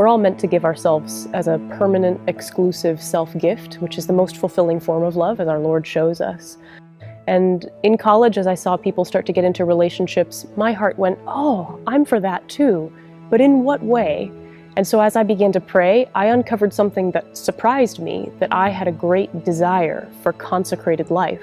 We're all meant to give ourselves as a permanent, exclusive self-gift, which is the most fulfilling form of love, as our Lord shows us. And in college, as I saw people start to get into relationships, my heart went, oh, I'm for that too. But in what way? And so as I began to pray, I uncovered something that surprised me, that I had a great desire for consecrated life.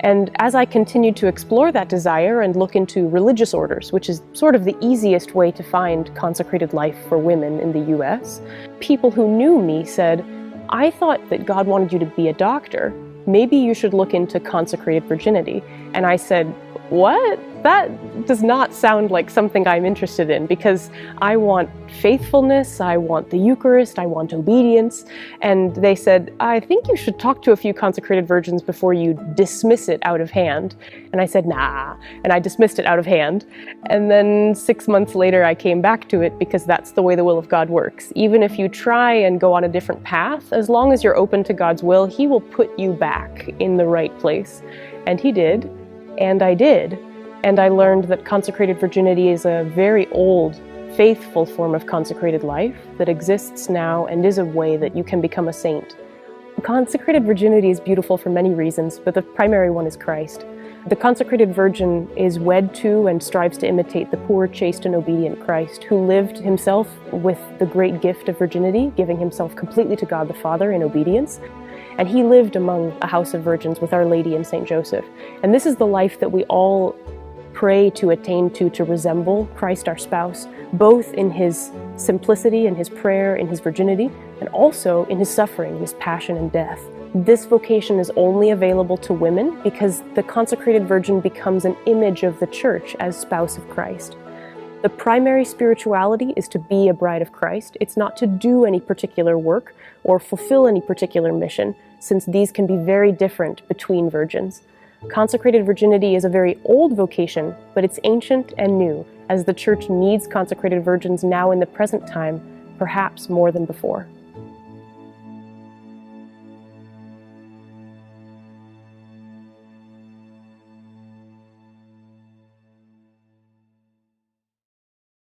And as I continued to explore that desire and look into religious orders, which is sort of the easiest way to find consecrated life for women in the US, people who knew me said, I thought that God wanted you to be a doctor. Maybe you should look into consecrated virginity. And I said, what? That does not sound like something I'm interested in, because I want faithfulness, I want the Eucharist, I want obedience. And they said, I think you should talk to a few consecrated virgins before you dismiss it out of hand. And I said, nah, and I dismissed it out of hand. And then 6 months later, I came back to it, because that's the way the will of God works. Even if you try and go on a different path, as long as you're open to God's will, He will put you back in the right place. And He did, and I did. And I learned that consecrated virginity is a very old, faithful form of consecrated life that exists now and is a way that you can become a saint. Consecrated virginity is beautiful for many reasons, but the primary one is Christ. The consecrated virgin is wed to and strives to imitate the poor, chaste, and obedient Christ, who lived himself with the great gift of virginity, giving himself completely to God the Father in obedience. And he lived among a house of virgins with Our Lady and Saint Joseph. And this is the life that we all pray to attain to resemble Christ our spouse, both in his simplicity, in his prayer, in his virginity, and also in his suffering, in his passion and death. This vocation is only available to women because the consecrated virgin becomes an image of the Church as spouse of Christ. The primary spirituality is to be a bride of Christ. It's not to do any particular work or fulfill any particular mission, since these can be very different between virgins. Consecrated virginity is a very old vocation, but it's ancient and new, as the Church needs consecrated virgins now in the present time, perhaps more than before.